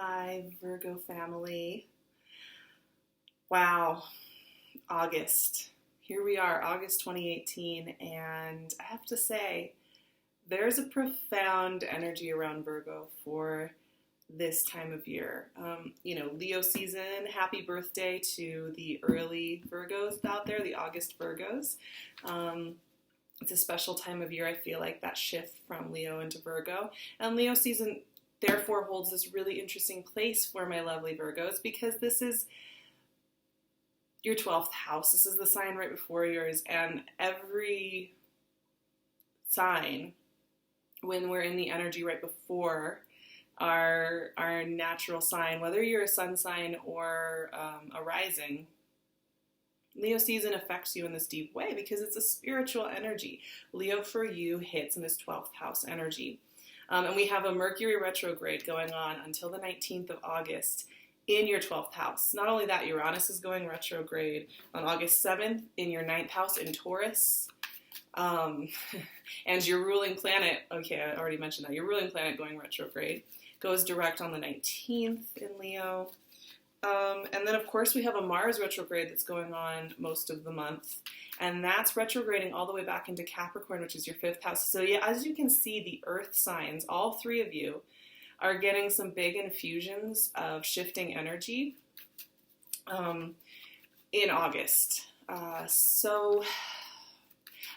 Hi, Virgo family. Wow, August. Here we are, August 2018, and I have to say, there's a profound energy around Virgo for this time of year. Leo season, happy birthday to the early Virgos out there, the August Virgos. It's a special time of year, I feel like, that shift from Leo into Virgo. And Leo season therefore holds this really interesting place for my lovely Virgos because this is your 12th house. This is the sign right before yours, and every sign, when we're in the energy right before our natural sign, whether you're a sun sign or a rising, Leo season affects you in this deep way because it's a spiritual energy. Leo for you hits in this 12th house energy. And we have a Mercury retrograde going on until the 19th of August in your 12th house. Not only that, Uranus is going retrograde on August 7th in your 9th house in Taurus. And your ruling planet, okay, I already mentioned that, your ruling planet going retrograde goes direct on the 19th in Leo. And then, of course, we have a Mars retrograde that's going on most of the month. And that's retrograding all the way back into Capricorn, which is your 5th house. So, yeah, as you can see, the earth signs, all three of you, are getting some big infusions of shifting energy in August. So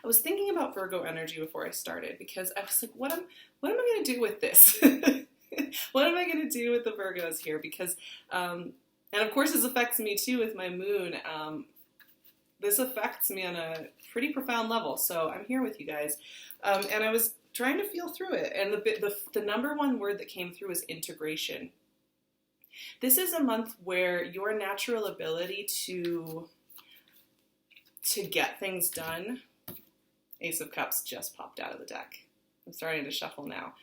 I was thinking about Virgo energy before I started because I was like, what am I going to do with this? What am I going to do with the Virgos here? Because, and of course this affects me too with my moon. This affects me on a pretty profound level. So I'm here with you guys. And I was trying to feel through it. And the number one word that came through is integration. This is a month where your natural ability to get things done, Ace of Cups just popped out of the deck. I'm starting to shuffle now.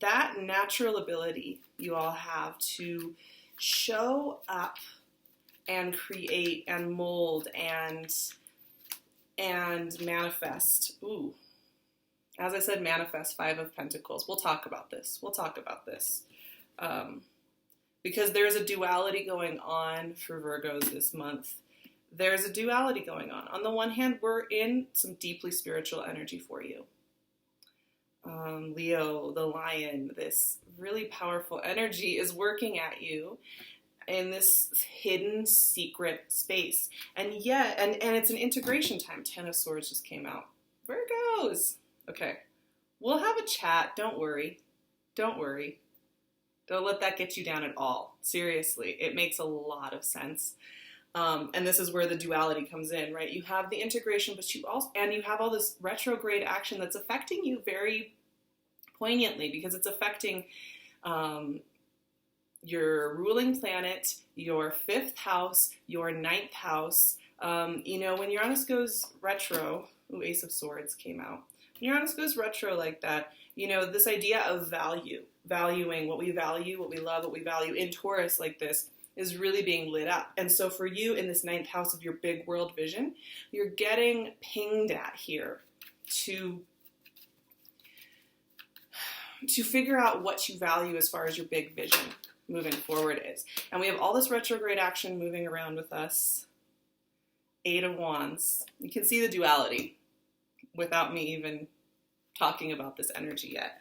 That natural ability you all have to show up and create and mold and manifest. Ooh. As I said, manifest, 5 of Pentacles. We'll talk about this. Because there's a duality going on for Virgos this month. There's a duality going on. On the one hand, we're in some deeply spiritual energy for you. Leo, the lion, this really powerful energy is working at you in this hidden secret space. And yet, and it's an integration time. 10 of Swords just came out. Virgos. Okay. We'll have a chat. Don't worry. Don't let that get you down at all. Seriously. It makes a lot of sense. And this is where the duality comes in, right? You have the integration, but you have all this retrograde action that's affecting you very poignantly because it's affecting your ruling planet, your 5th house, your 9th house. When Uranus goes retro, Ace of Swords came out. When Uranus goes retro like that, this idea of valuing what we value, what we love, what we value in Taurus like this is really being lit up. And so for you in this 9th house of your big world vision, you're getting pinged at here to figure out what you value as far as your big vision moving forward is. And we have all this retrograde action moving around with us. 8 of Wands. You can see the duality without me even talking about this energy yet.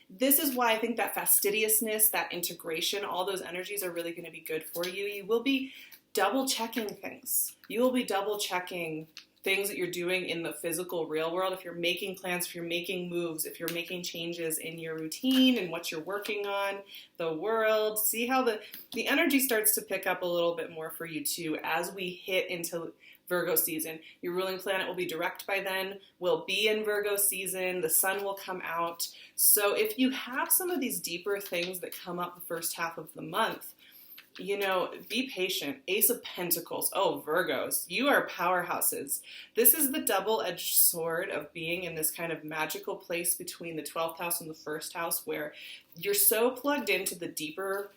This is why I think that fastidiousness, that integration, all those energies are really going to be good for you. You will be double checking things. You will be double checking things that you're doing in the physical real world. If you're making plans, if you're making moves, if you're making changes in your routine and what you're working on, the world, see how the energy starts to pick up a little bit more for you too as we hit into Virgo season. Your ruling planet will be direct by then. We'll be in Virgo season. The sun will come out. So if you have some of these deeper things that come up the first half of the month, be patient. Ace of Pentacles. Oh, Virgos, you are powerhouses. This is the double-edged sword of being in this kind of magical place between the 12th house and the 1st house where you're so plugged into the deeper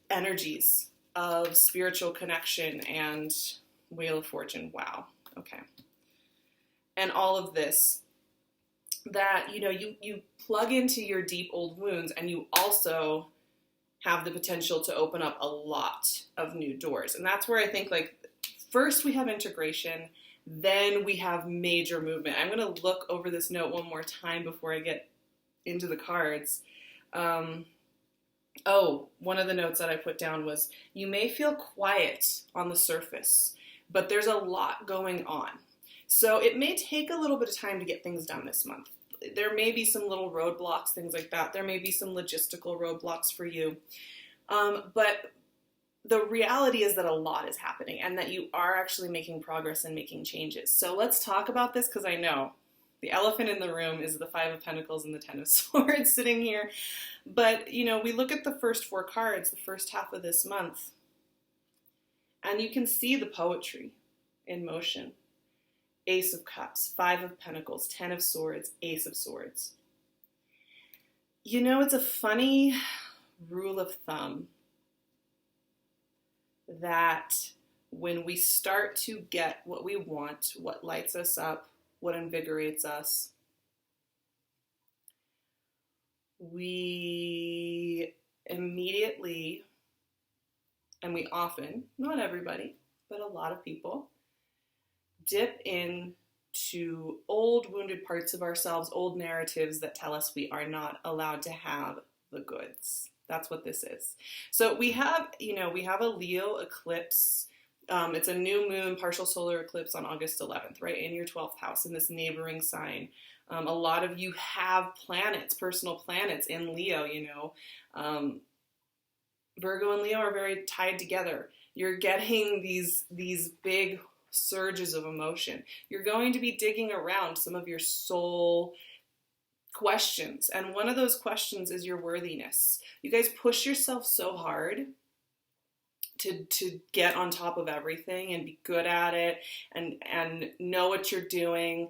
energies of spiritual connection and Wheel of Fortune. Wow. Okay. And all of this that, you plug into your deep old wounds, and you also have the potential to open up a lot of new doors. And that's where I think, like, first we have integration, then we have major movement. I'm going to look over this note one more time before I get into the cards. One of the notes that I put down was, you may feel quiet on the surface, but there's a lot going on. So it may take a little bit of time to get things done this month. There may be some little roadblocks, things like that. There may be some logistical roadblocks for you. But the reality is that a lot is happening, and that you are actually making progress and making changes. So let's talk about this, because I know the elephant in the room is the Five of Pentacles and the Ten of Swords sitting here. But, we look at the first 4 cards, the first half of this month, and you can see the poetry in motion. Ace of Cups, 5 of Pentacles, 10 of Swords, Ace of Swords. It's a funny rule of thumb that when we start to get what we want, what lights us up, what invigorates us, we immediately, and we often, not everybody, but a lot of people, dip into old wounded parts of ourselves, old narratives that tell us we are not allowed to have the goods. That's what this is. So we have a Leo eclipse. It's a new moon, partial solar eclipse on August 11th, right, in your 12th house, in this neighboring sign. A lot of you have planets, personal planets in Leo, Virgo and Leo are very tied together. You're getting these big surges of emotion. You're going to be digging around some of your soul questions. And one of those questions is your worthiness. You guys push yourself so hard to get on top of everything and be good at it and know what you're doing.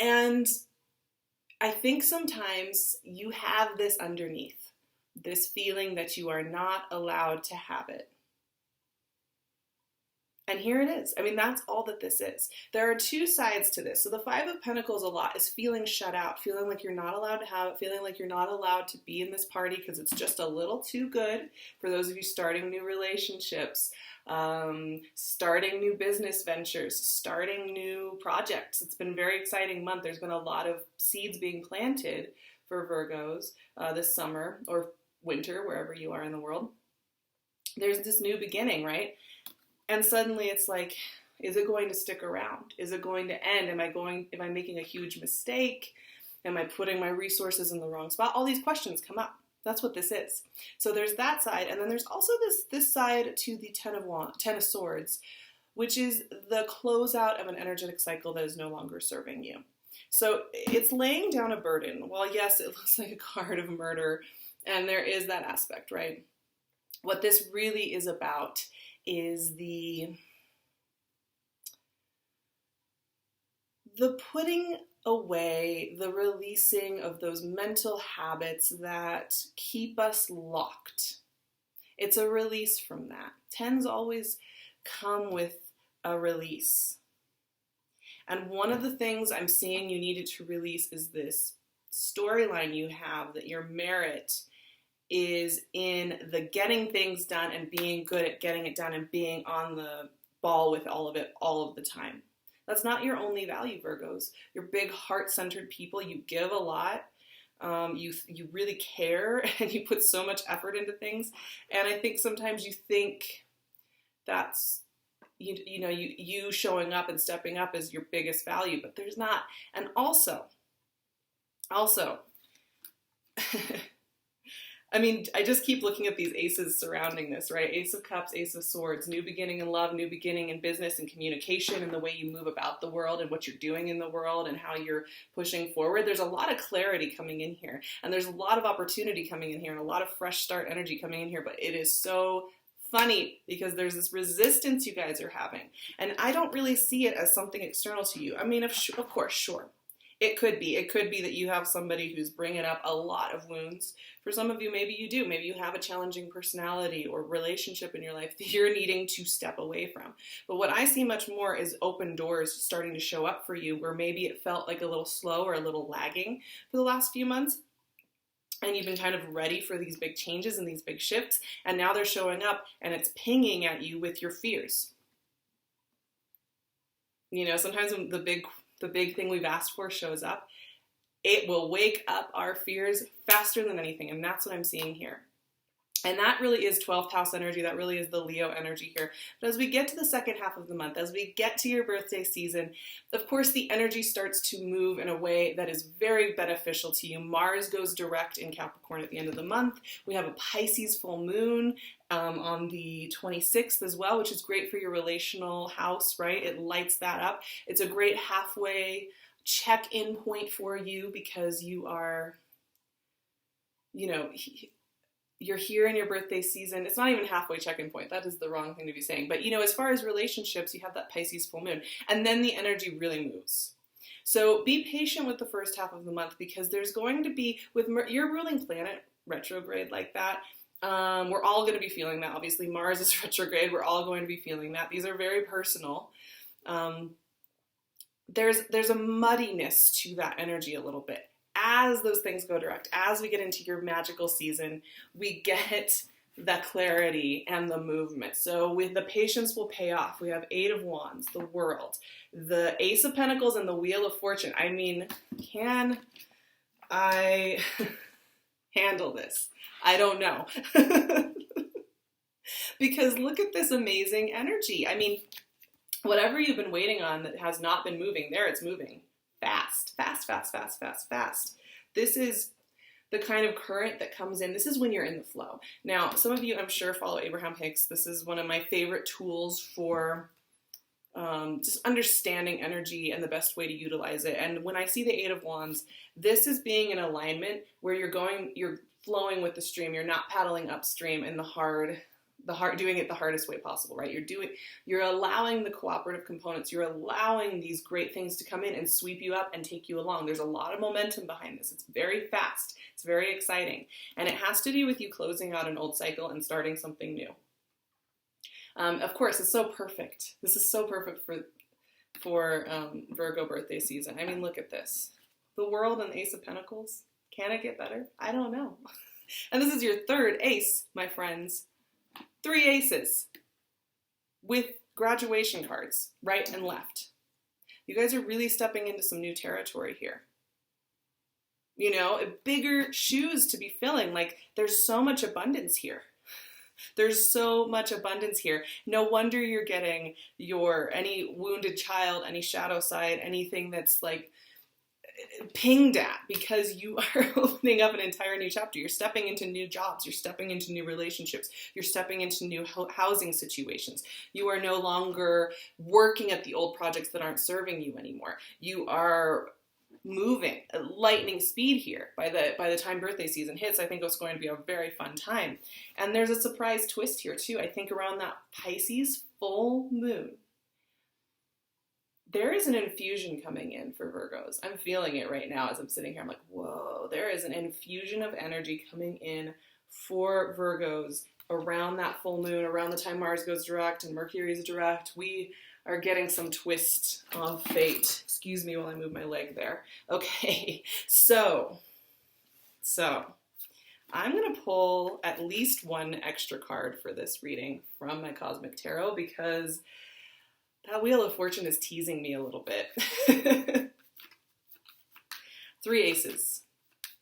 And I think sometimes you have this underneath, this feeling that you are not allowed to have it. And here it is. I mean, that's all that this is. There are 2 sides to this. So the 5 of Pentacles a lot is feeling shut out, feeling like you're not allowed to have it, feeling like you're not allowed to be in this party because it's just a little too good. For those of you starting new relationships, starting new business ventures, starting new projects. It's been a very exciting month. There's been a lot of seeds being planted for Virgos this summer or winter, wherever you are in the world. There's this new beginning, right? And suddenly it's like, is it going to stick around? Is it going to end? Am I making a huge mistake? Am I putting my resources in the wrong spot? All these questions come up. That's what this is. So there's that side. And then there's also this side to the Ten of Swords, which is the closeout of an energetic cycle that is no longer serving you. So it's laying down a burden. Well, yes, it looks like a card of murder, and there is that aspect, right? What this really is about is the putting away, the releasing of those mental habits that keep us locked. It's a release from that. Tens always come with a release. And one of the things I'm seeing you needed to release is this storyline you have that your merit is in the getting things done and being good at getting it done and being on the ball with all of it all of the time. That's not your only value, Virgos. You're big heart-centered people. You give a lot. You really care, and you put so much effort into things. And I think sometimes you think that's you showing up and stepping up is your biggest value, but there's not. And also I mean, I just keep looking at these aces surrounding this, right? Ace of Cups, Ace of Swords, new beginning in love, new beginning in business and communication and the way you move about the world and what you're doing in the world and how you're pushing forward. There's a lot of clarity coming in here, and there's a lot of opportunity coming in here and a lot of fresh start energy coming in here, but it is so funny because there's this resistance you guys are having, and I don't really see it as something external to you. I mean, of course, sure. It could be. It could be that you have somebody who's bringing up a lot of wounds. For some of you, maybe you do. Maybe you have a challenging personality or relationship in your life that you're needing to step away from. But what I see much more is open doors starting to show up for you where maybe it felt like a little slow or a little lagging for the last few months. And you've been kind of ready for these big changes and these big shifts. And now they're showing up and it's pinging at you with your fears. You know, sometimes when the big thing we've asked for shows up, it will wake up our fears faster than anything. And that's what I'm seeing here. And that really is 12th house energy. That really is the Leo energy here. But as we get to the second half of the month, as we get to your birthday season, of course, the energy starts to move in a way that is very beneficial to you. Mars goes direct in Capricorn at the end of the month. We have a Pisces full moon on the 26th as well, which is great for your relational house, right? It lights that up. It's a great halfway check-in point for you because you are, you know, you're here in your birthday season. It's not even halfway check-in point. That is the wrong thing to be saying. But, you know, as far as relationships, you have that Pisces full moon. And then the energy really moves. So be patient with the first half of the month because there's going to be, with your ruling planet retrograde like that, we're all going to be feeling that. Obviously, Mars is retrograde. We're all going to be feeling that. These are very personal. There's a muddiness to that energy a little bit. As those things go direct, as we get into your magical season, we get the clarity and the movement. So with the patience will pay off. We have 8 of Wands, the World, the Ace of Pentacles, and the Wheel of Fortune. I mean, can I handle this? I don't know. Because look at this amazing energy. I mean, whatever you've been waiting on that has not been moving, there it's moving. Fast, fast, fast, fast, fast, fast. This is the kind of current that comes in. This is when you're in the flow. Now, some of you, I'm sure, follow Abraham Hicks. This is one of my favorite tools for just understanding energy and the best way to utilize it. And when I see the 8 of Wands, this is being in alignment where you're flowing with the stream. You're not paddling upstream in doing it the hardest way possible, right? You're allowing the cooperative components, you're allowing these great things to come in and sweep you up and take you along. There's a lot of momentum behind this. It's very fast. It's very exciting. And it has to do with you closing out an old cycle and starting something new. Of course, it's so perfect. This is so perfect for Virgo birthday season. I mean, look at this. The World and the Ace of Pentacles. Can it get better? I don't know. And this is your third ace, my friends. 3 aces with graduation cards, right and left. You guys are really stepping into some new territory here. You know, bigger shoes to be filling. Like, there's so much abundance here. There's so much abundance here. No wonder you're getting any wounded child, any shadow side, anything that's like pinged at, because you are opening up an entire new chapter. You're stepping into new jobs. You're stepping into new relationships. You're stepping into new housing situations. You are no longer working at the old projects that aren't serving you anymore. You are moving at lightning speed here. By the time birthday season hits, I think it's going to be a very fun time. And there's a surprise twist here too. I think around that Pisces full moon, there is an infusion coming in for Virgos. I'm feeling it right now as I'm sitting here. I'm like, whoa, there is an infusion of energy coming in for Virgos around that full moon, around the time Mars goes direct and Mercury is direct. We are getting some twist of fate. Excuse me while I move my leg there. Okay, so I'm going to pull at least one extra card for this reading from my Cosmic Tarot because that Wheel of Fortune is teasing me a little bit. 3 aces.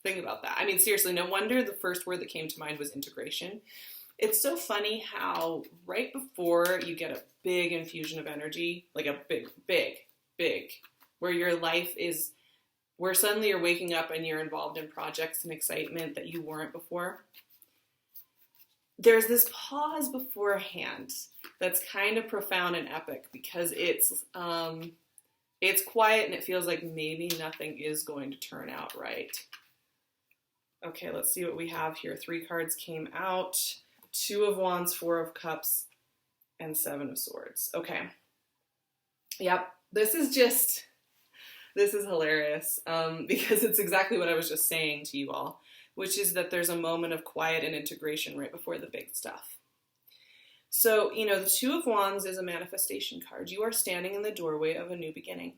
Think about that. I mean, seriously, no wonder the first word that came to mind was integration. It's so funny how right before you get a big infusion of energy, like a big, where your life is, where suddenly you're waking up and you're involved in projects and excitement that you weren't before, there's this pause beforehand that's kind of profound and epic because it's quiet and it feels like maybe nothing is going to turn out right. Okay, let's see what we have here. 3 cards came out. 2 of Wands, 4 of Cups, and 7 of Swords. Okay. Yep, this is just This is hilarious because it's exactly what I was just saying to you all, which is that there's a moment of quiet and integration right before the big stuff. So, the Two of Wands is a manifestation card. You are standing in the doorway of a new beginning.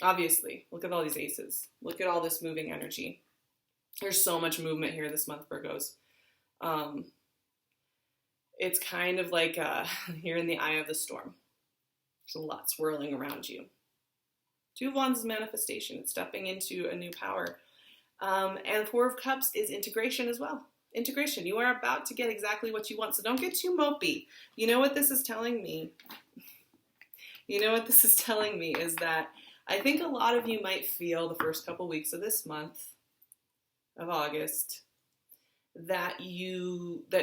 Obviously, look at all these aces. Look at all this moving energy. There's so much movement here this month, Virgos. It's kind of like you're in the eye of the storm. There's a lot swirling around you. Two of Wands is manifestation. It's stepping into a new power. And Four of Cups is integration as well. Integration. You are about to get exactly what you want. So don't get too mopey. You know what this is telling me? Is that I think a lot of you might feel the first couple weeks of this month of August that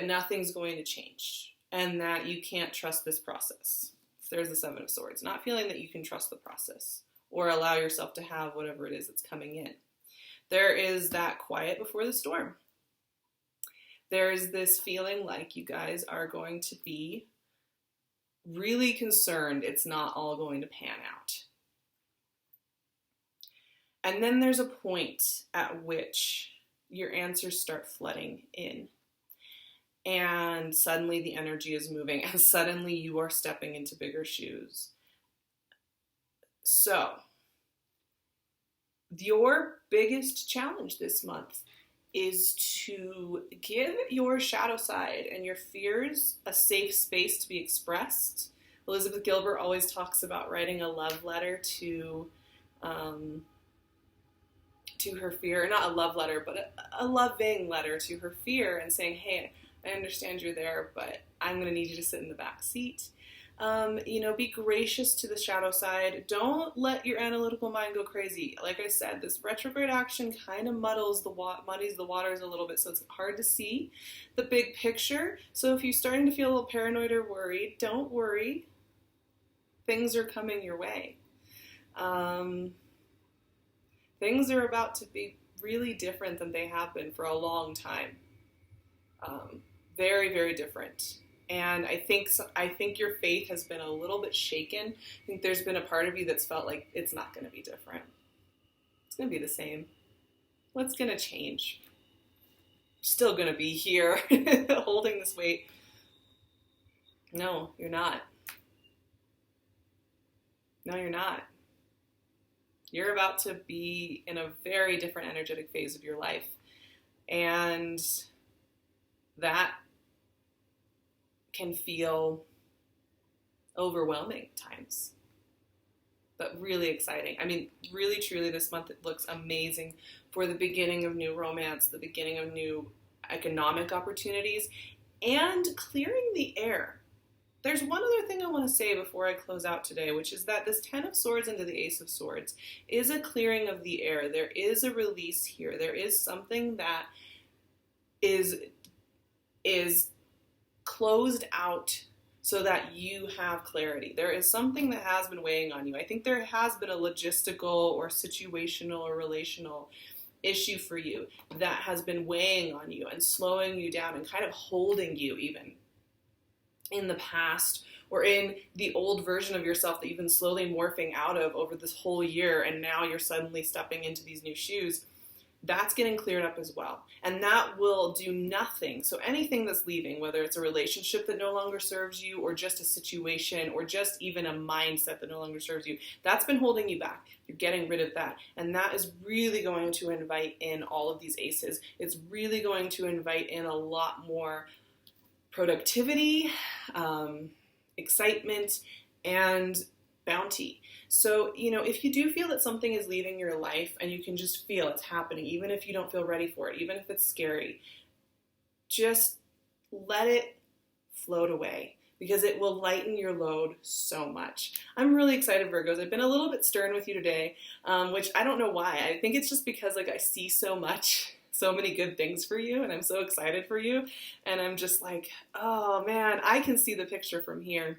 nothing's going to change and that you can't trust this process. There's the Seven of Swords. Not feeling that you can trust the process or allow yourself to have whatever it is that's coming in. There is that quiet before the storm. There's this feeling like you guys are going to be really concerned it's not all going to pan out. And then there's a point at which your answers start flooding in. And suddenly the energy is moving, and suddenly you are stepping into bigger shoes. So, your biggest challenge this month is to give your shadow side and your fears a safe space to be expressed. Elizabeth Gilbert always talks about writing a love letter to her fear, not a love letter, but a loving letter to her fear and saying, hey, I understand you're there, but I'm going to need you to sit in the back seat. Be gracious to the shadow side. Don't let your analytical mind go crazy. Like I said, this retrograde action kind of muddies the waters a little bit, so it's hard to see the big picture. So if you're starting to feel a little paranoid or worried, don't worry. Things are coming your way. Things are about to be really different than they have been for a long time. Very, very different. And I think your faith has been a little bit shaken. I think there's been a part of you that's felt like it's not going to be different. It's going to be the same. What's going to change? Still going to be here holding this weight. No, you're not. No, you're not. You're about to be in a very different energetic phase of your life. And that can feel overwhelming at times, but really exciting. I mean, really, truly, this month it looks amazing for the beginning of new romance, the beginning of new economic opportunities, and clearing the air. There's one other thing I want to say before I close out today, which is that this Ten of Swords into the Ace of Swords is a clearing of the air. There is a release here. There is something that is closed out so that you have clarity. There is something that has been weighing on you. I think there has been a logistical or situational or relational issue for you that has been weighing on you and slowing you down and kind of holding you even in the past or in the old version of yourself that you've been slowly morphing out of over this whole year, and now you're suddenly stepping into these new shoes. That's getting cleared up as well. And that will do nothing. So anything that's leaving, whether it's a relationship that no longer serves you or just a situation or just even a mindset that no longer serves you, that's been holding you back. You're getting rid of that. And that is really going to invite in all of these aces. It's really going to invite in a lot more productivity, excitement, and bounty. So, if you do feel that something is leaving your life and you can just feel it's happening, even if you don't feel ready for it, even if it's scary, just let it float away because it will lighten your load so much. I'm really excited, Virgos. I've been a little bit stern with you today, which I don't know why. I think it's just because I see so many good things for you, and I'm so excited for you. And I'm just like, oh man, I can see the picture from here.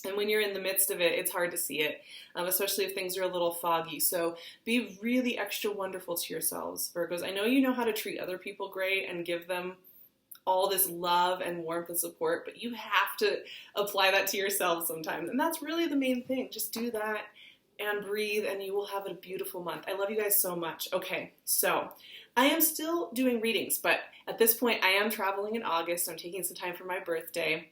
And when you're in the midst of it, it's hard to see it, especially if things are a little foggy. So be really extra wonderful to yourselves, Virgos. I know you know how to treat other people great and give them all this love and warmth and support, but you have to apply that to yourselves sometimes. And that's really the main thing. Just do that and breathe, and you will have a beautiful month. I love you guys so much. Okay, so I am still doing readings, but at this point I am traveling in August. I'm taking some time for my birthday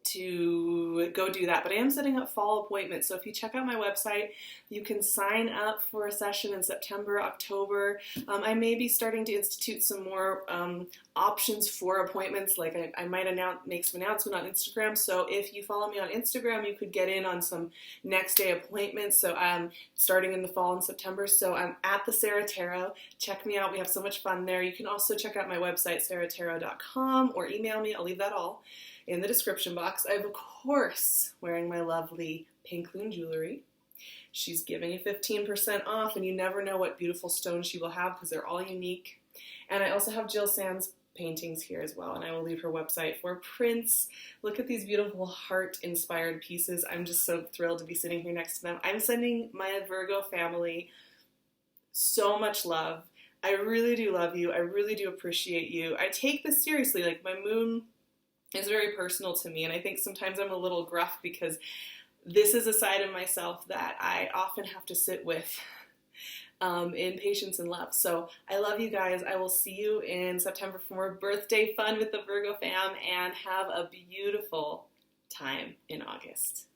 to go do that, but I am setting up fall appointments. So if you check out my website, you can sign up for a session in September, October. I may be starting to institute some more options for appointments. Like I might make some announcement on Instagram. So if you follow me on Instagram, you could get in on some next day appointments. So I'm starting in the fall in September. So I'm at the Sarah Tarot. Check me out. We have so much fun there. You can also check out my website, sarahtarot.com, or email me. I'll leave that all in the description box. I'm, of course, wearing my lovely PinkLune jewelry. She's giving you 15% off, and you never know what beautiful stones she will have because they're all unique. And I also have Jill Sand's paintings here as well, and I will leave her website for prints. Look at these beautiful heart-inspired pieces. I'm just so thrilled to be sitting here next to them. I'm sending my Virgo family so much love. I really do love you. I really do appreciate you. I take this seriously. Like, my moon is very personal to me, and I think sometimes I'm a little gruff because this is a side of myself that I often have to sit with in patience and love. So I love you guys. I will see you in September for more birthday fun with the Virgo fam, and have a beautiful time in August.